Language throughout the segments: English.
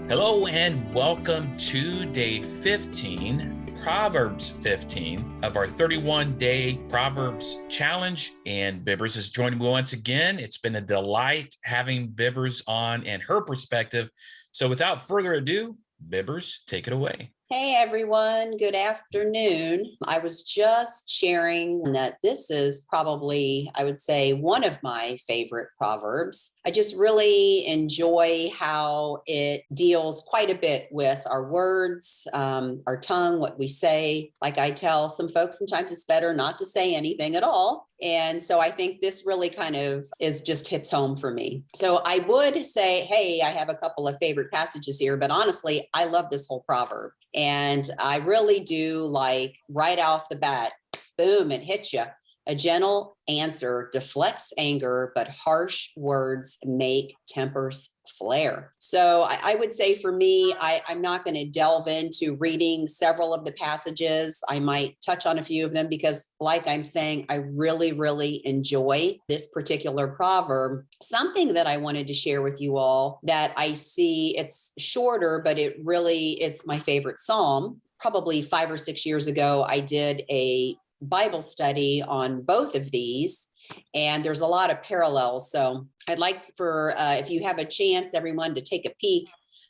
Hello and welcome to day 15, Proverbs 15 of our 31-day Proverbs challenge. And Bibbers is joining me once again. It's been a delight having Bibbers on and her perspective. So without further ado, Bibbers, take it away. Hey everyone, good afternoon. I was just sharing that this is probably, I would say, one of my favorite Proverbs. I just really enjoy how it deals quite a bit with our words, our tongue, what we say. Like I tell some folks, sometimes it's better not to say anything at all. And so I think this really kind of just hits home for me. So I would say, hey, I have a couple of favorite passages here, but honestly, I love this whole proverb. And I really do like right off the bat, boom, it hits you. A gentle answer deflects anger, but harsh words make tempers flare. So I would say for me, I'm not going to delve into reading several of the passages. I might touch on a few of them because, like I'm saying, I really, really enjoy this particular proverb. Something that I wanted to share with you all that I see, it's shorter, but it's my favorite psalm. Probably 5 or 6 years ago, I did a Bible study on both of these, and there's a lot of parallels. So I'd like for, if you have a chance, everyone to take a peek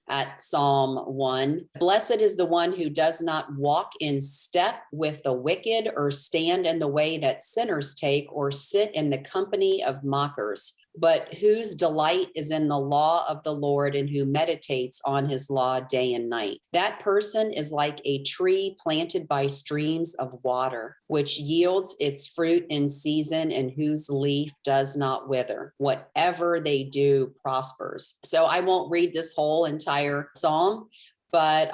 at Psalm 1. Blessed is the one who does not walk in step with the wicked, or stand in the way that sinners take, or sit in the company of mockers, but whose delight is in the law of the Lord, and who meditates on his law day and night. That person is like a tree planted by streams of water, which yields its fruit in season, and whose leaf does not wither. Whatever they do prospers. So I won't read this whole entire psalm, but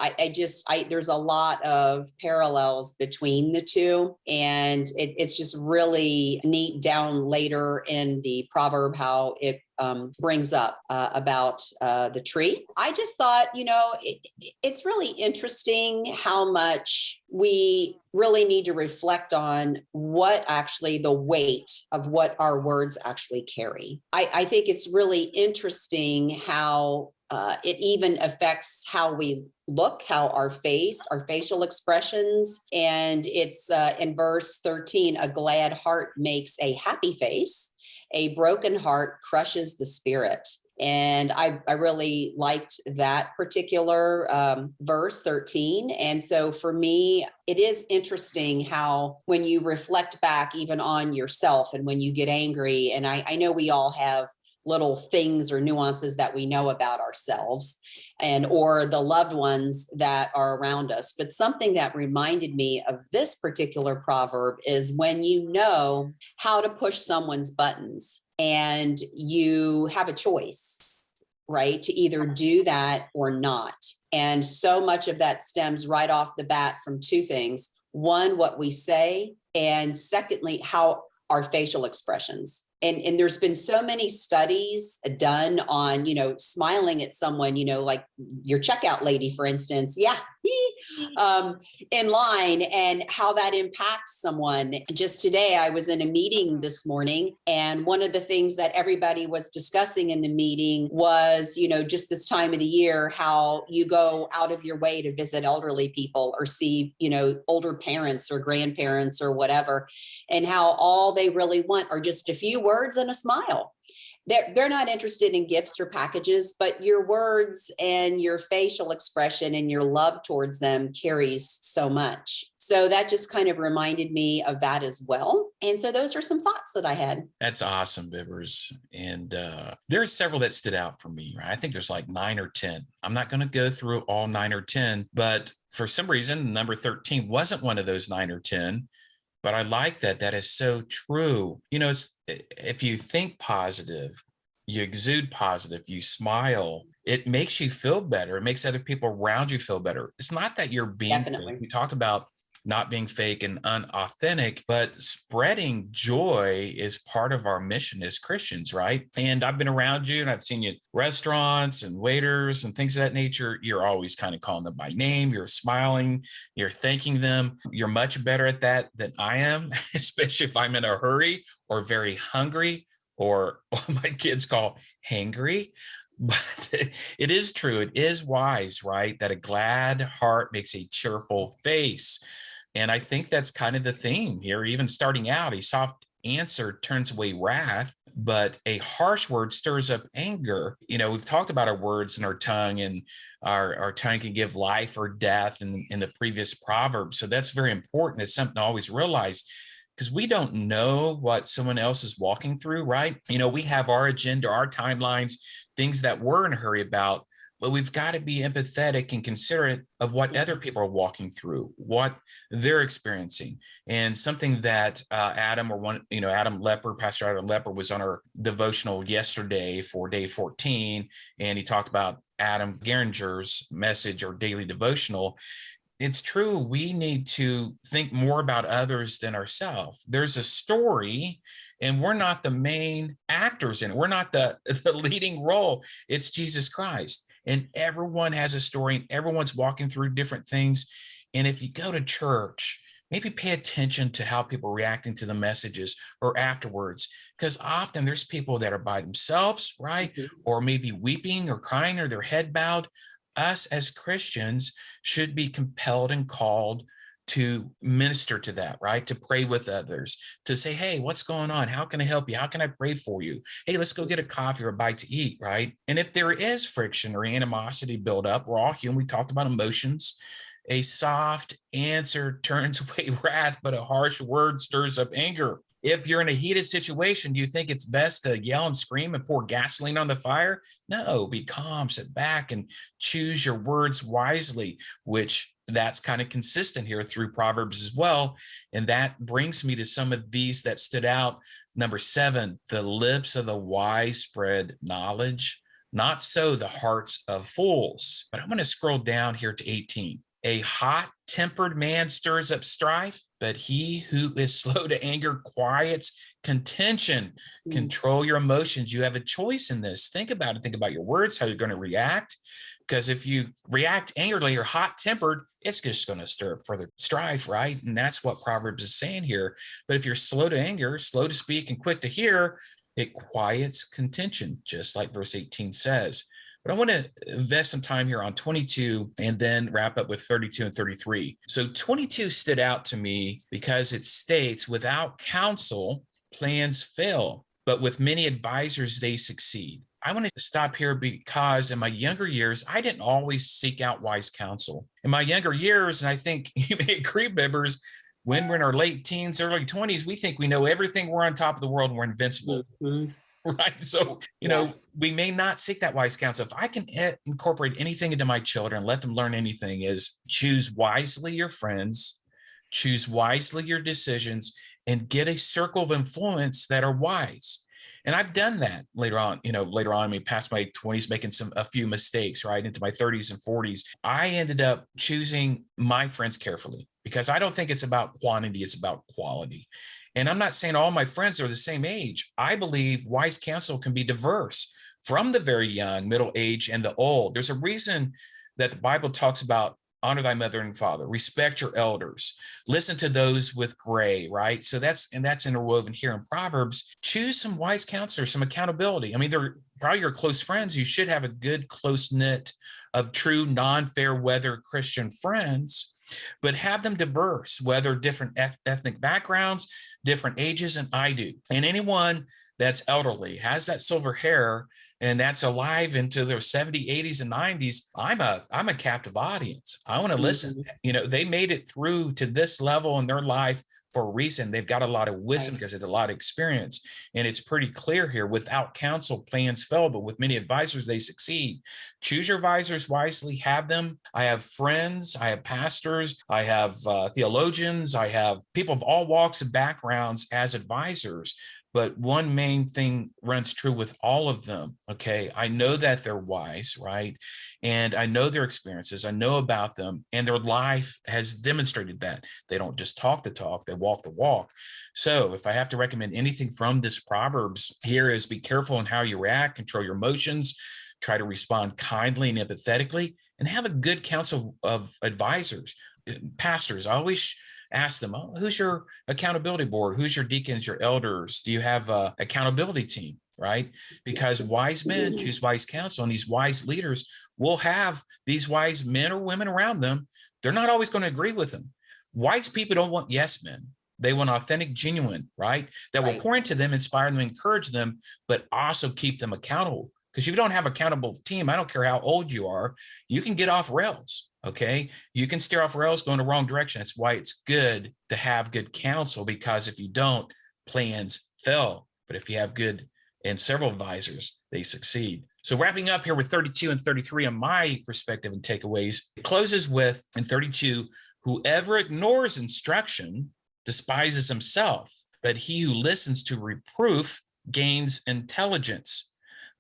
there's a lot of parallels between the two. And it's just really neat down later in the proverb how it brings up about the tree. I just thought, it's really interesting how much we really need to reflect on what actually the weight of what our words actually carry. I think it's really interesting how it even affects how we look, how our facial expressions. And it's in verse 13, a glad heart makes a happy face. A broken heart crushes the spirit. And I really liked that particular verse 13. And so for me, it is interesting how when you reflect back even on yourself and when you get angry, and I know we all have little things or nuances that we know about ourselves and or the loved ones that are around us. But something that reminded me of this particular proverb is when you know how to push someone's buttons and you have a choice, right, to either do that or not. And so much of that stems right off the bat from two things. One, what we say, and secondly, how our facial expressions. And there's been so many studies done on, smiling at someone, like your checkout lady, for instance, in line, and how that impacts someone. Just today, I was in a meeting this morning, and one of the things that everybody was discussing in the meeting was, just this time of the year, how you go out of your way to visit elderly people or see, older parents or grandparents or whatever, and how all they really want are just a few words and a smile. They're not interested in gifts or packages, but your words and your facial expression and your love towards them carries so much. So that just kind of reminded me of that as well. And so those are some thoughts that I had. That's awesome, Bibbers. And there's several that stood out for me, right? I think there's like 9 or 10. I'm not going to go through all 9 or 10, but for some reason, number 13 wasn't one of those 9 or 10. But I like that. That is so true. If you think positive, you exude positive, you smile, it makes you feel better. It makes other people around you feel better. It's not that you're being fake. We talked about not being fake and unauthentic, but spreading joy is part of our mission as Christians, right? And I've been around you and I've seen you at restaurants and waiters and things of that nature. You're always kind of calling them by name. You're smiling. You're thanking them. You're much better at that than I am, especially if I'm in a hurry or very hungry, or what my kids call hangry. But it is true. It is wise, right? That a glad heart makes a cheerful face. And I think that's kind of the theme here. Even starting out, a soft answer turns away wrath, but a harsh word stirs up anger. We've talked about our words and our tongue, and our tongue can give life or death in the previous proverb. So that's very important. It's something to always realize, because we don't know what someone else is walking through, right? We have our agenda, our timelines, things that we're in a hurry about, but we've got to be empathetic and considerate of what other people are walking through, what they're experiencing. And something that Adam Lepper, Pastor Adam Lepper, was on our devotional yesterday for day 14, and he talked about Adam Geringer's message or daily devotional. It's true. We need to think more about others than ourselves. There's a story, and we're not the main actors in it. We're not the leading role. It's Jesus Christ. And everyone has a story, and everyone's walking through different things. And if you go to church, maybe pay attention to how people are reacting to the messages or afterwards, because often there's people that are by themselves, right? Mhm. Or maybe weeping or crying or their head bowed. Us as Christians should be compelled and called to minister to that, right? To pray with others, to say, hey, what's going on? How can I help you? How can I pray for you? Hey, let's go get a coffee or a bite to eat, right? And if there is friction or animosity build up, we're all human. We talked about emotions. A soft answer turns away wrath, but a harsh word stirs up anger. If you're in a heated situation, do you think it's best to yell and scream and pour gasoline on the fire? No, be calm, sit back, and choose your words wisely, which that's kind of consistent here through Proverbs as well. And that brings me to some of these that stood out. Number 7, the lips of the wise spread knowledge, not so the hearts of fools. But I'm going to scroll down here to 18. A hot-tempered man stirs up strife, but he who is slow to anger quiets contention. Control your emotions. You have a choice in this. Think about it. Think about your words, how you're going to react. Because if you react angrily or hot-tempered, it's just going to stir up further strife, right? And that's what Proverbs is saying here. But if you're slow to anger, slow to speak, and quick to hear, it quiets contention, just like verse 18 says. But I want to invest some time here on 22 and then wrap up with 32 and 33. So 22 stood out to me because it states, without counsel, plans fail, but with many advisors, they succeed. I want to stop here because in my younger years, I didn't always seek out wise counsel. In my younger years, and I think you may agree, members, when we're in our late teens, early 20s, we think we know everything. We're on top of the world and we're invincible. Mm-hmm. Right. So, yes, we may not seek that wise counsel. If I can incorporate anything into my children, let them learn anything, is choose wisely your friends, choose wisely your decisions, and get a circle of influence that are wise. And I've done that later on, I mean, past my 20s, making a few mistakes, right, into my 30s and 40s. I ended up choosing my friends carefully because I don't think it's about quantity, it's about quality. And I'm not saying all my friends are the same age. I believe wise counsel can be diverse from the very young, middle age, and the old. There's a reason that the Bible talks about honor thy mother and father, respect your elders, listen to those with gray, right? So that's interwoven here in Proverbs. Choose some wise counselors, some accountability. I mean, they're probably your close friends. You should have a good close knit of true non-fair weather Christian friends, but have them diverse, whether different ethnic backgrounds, different ages, and I do. And anyone that's elderly, has that silver hair, and that's alive into their 70s, 80s, and 90s, I'm a captive audience. I want to listen. They made it through to this level in their life for a reason. They've got a lot of wisdom because of a lot of experience. And it's pretty clear here, without counsel, plans fail, but with many advisors, they succeed. Choose your advisors wisely, have them. I have friends, I have pastors, I have theologians, I have people of all walks and backgrounds as advisors. But one main thing runs true with all of them, okay? I know that they're wise, right? And I know their experiences. I know about them. And their life has demonstrated that. They don't just talk the talk, they walk the walk. So if I have to recommend anything from this Proverbs here, is be careful in how you react, control your emotions, try to respond kindly and empathetically, and have a good council of advisors. Pastors, I always ask them, who's your accountability board? Who's your deacons, your elders? Do you have an accountability team? right? Because wise men choose wise counsel, and these wise leaders will have these wise men or women around them. They're not always going to agree with them. Wise people don't want yes men. They want authentic, genuine, right? That will Right. pour into them, inspire them, encourage them, but also keep them accountable. Because if you don't have an accountable team, I don't care how old you are, you can get off rails. Okay. You can steer off rails, go in the wrong direction. That's why it's good to have good counsel, because if you don't, plans fail. But if you have good and several advisors, they succeed. So wrapping up here with 32 and 33 on my perspective and takeaways, it closes with in 32, whoever ignores instruction despises himself, but he who listens to reproof gains intelligence.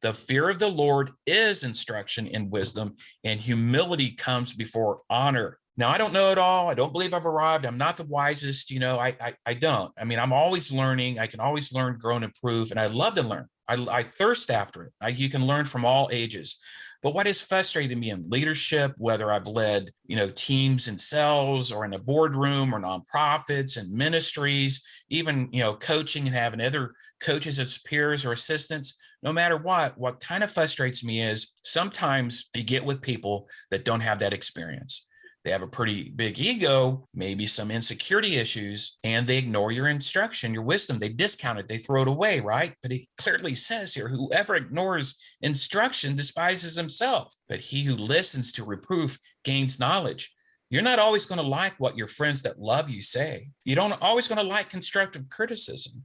The fear of the Lord is instruction and wisdom, and humility comes before honor. Now, I don't know it all. I don't believe I've arrived. I'm not the wisest. I don't. I mean, I'm always learning. I can always learn, grow, and improve, and I love to learn. I thirst after it. You can learn from all ages. But what has frustrated me in leadership, whether I've led, teams in sales or in a boardroom or nonprofits and ministries, even, coaching and having other coaches as peers or assistants, no matter what kind of frustrates me is sometimes you get with people that don't have that experience. They have a pretty big ego, maybe some insecurity issues, and they ignore your instruction, your wisdom. They discount it. They throw it away, right? But it clearly says here, whoever ignores instruction despises himself, but he who listens to reproof gains knowledge. You're not always going to like what your friends that love you say. You don't always going to like constructive criticism.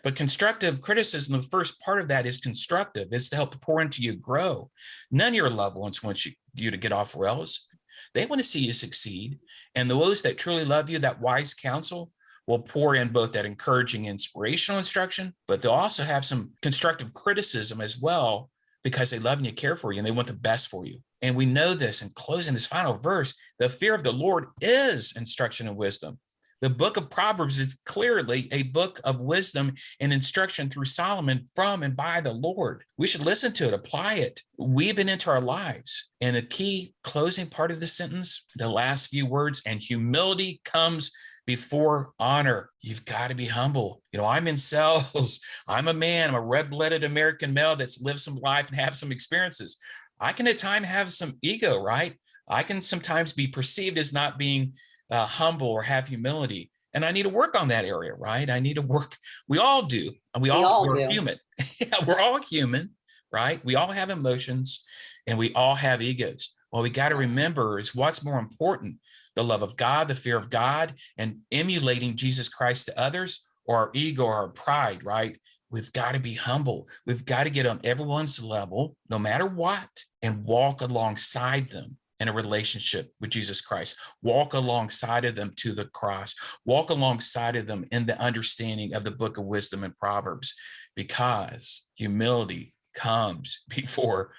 But constructive criticism, the first part of that is constructive. It's to help to pour into you, grow. None of your loved ones want you to get off rails. They want to see you succeed. And those that truly love you, that wise counsel, will pour in both that encouraging, inspirational instruction, but they'll also have some constructive criticism as well, because they love and you care for you and they want the best for you. And we know this in closing this final verse, the fear of the Lord is instruction and wisdom. The book of Proverbs is clearly a book of wisdom and instruction through Solomon from and by the Lord. We should listen to it, apply it, weave it into our lives. And the key closing part of the sentence, the last few words, and humility comes before honor. You've got to be humble. I'm in sales. I'm a man. I'm a red-blooded American male that's lived some life and have some experiences. I can at times have some ego, right? I can sometimes be perceived as not being humble or have humility. And I need to work on that area, right? I need to work. We all do. And we're human. Yeah, we're all human, right? We all have emotions and we all have egos. What we got to remember is what's more important, the love of God, the fear of God, and emulating Jesus Christ to others, or our ego or our pride, right? We've got to be humble. We've got to get on everyone's level, no matter what, and walk alongside them in a relationship with Jesus Christ. Walk alongside of them to the cross. Walk alongside of them in the understanding of the book of wisdom and Proverbs, because humility comes before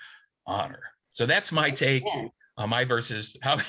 honor. So that's my take on my verses. I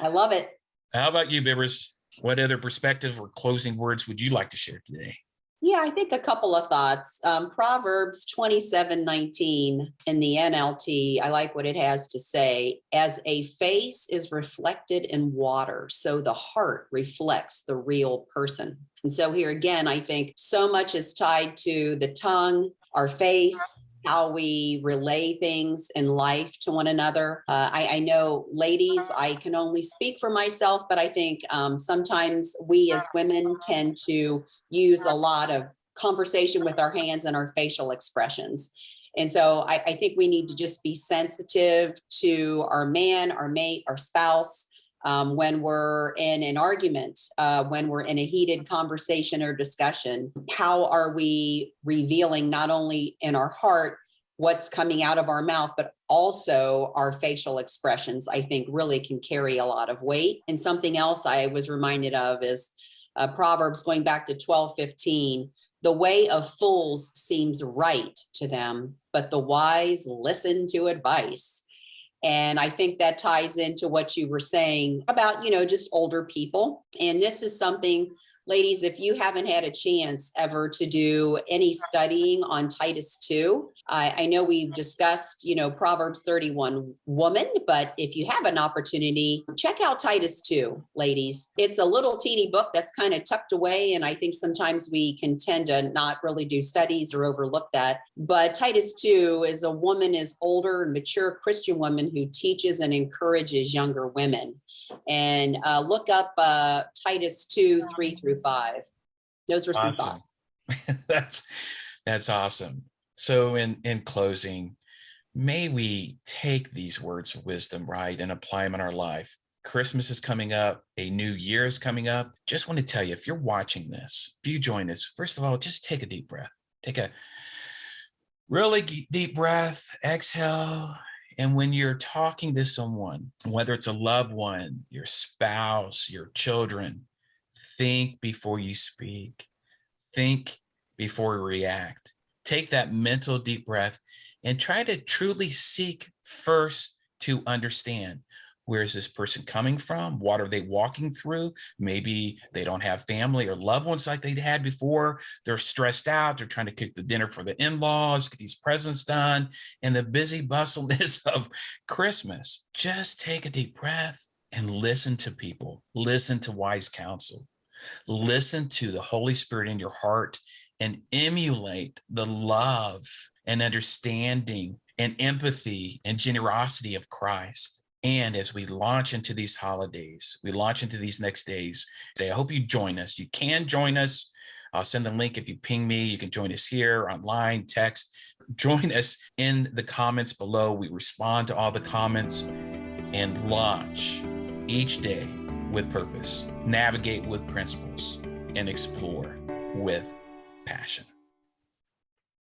love it. How about you, Bibbers? What other perspectives or closing words would you like to share today? Yeah, I think a couple of thoughts. Proverbs 27:19 in the NLT, I like what it has to say. As a face is reflected in water, so the heart reflects the real person. And so here again, I think so much is tied to the tongue, our face, how we relay things in life to one another. I know, ladies, I can only speak for myself, but I think sometimes we as women tend to use a lot of conversation with our hands and our facial expressions. And so I think we need to just be sensitive to our man, our mate, our spouse, when we're in an argument, when we're in a heated conversation or discussion. How are we revealing not only in our heart what's coming out of our mouth, but also our facial expressions, I think really can carry a lot of weight. And something else I was reminded of is Proverbs going back to 12:15. The way of fools seems right to them, but the wise listen to advice. And I think that ties into what you were saying about, just older people. And this is something Ladies, if you haven't had a chance ever to do any studying on Titus 2, I know we've discussed, Proverbs 31 woman, but if you have an opportunity, check out Titus 2, ladies. It's a little teeny book that's kind of tucked away, and I think sometimes we can tend to not really do studies or overlook that. But Titus 2 is a woman, is older and mature Christian woman who teaches and encourages younger women. And look up Titus 2, 3 through 5. Those were some thoughts. That's awesome. So in closing, may we take these words of wisdom, right, and apply them in our life. Christmas is coming up. A new year is coming up. Just want to tell you, if you're watching this, if you join us, first of all, just take a deep breath. Take a really deep breath, exhale. And when you're talking to someone, whether it's a loved one, your spouse, your children, think before you speak. Think before you react. Take that mental deep breath and try to truly seek first to understand. Where is this person coming from? What are they walking through? Maybe they don't have family or loved ones like they'd had before. They're stressed out. They're trying to cook the dinner for the in-laws, get these presents done, and the busy bustleness of Christmas. Just take a deep breath and listen to people. Listen to wise counsel. Listen to the Holy Spirit in your heart and emulate the love and understanding and empathy and generosity of Christ. And as we launch into these holidays, we launch into these next days, I hope you join us. You can join us. I'll send the link if you ping me. You can join us here, online, text. Join us in the comments below. We respond to all the comments and launch each day with purpose, navigate with principles, and explore with passion.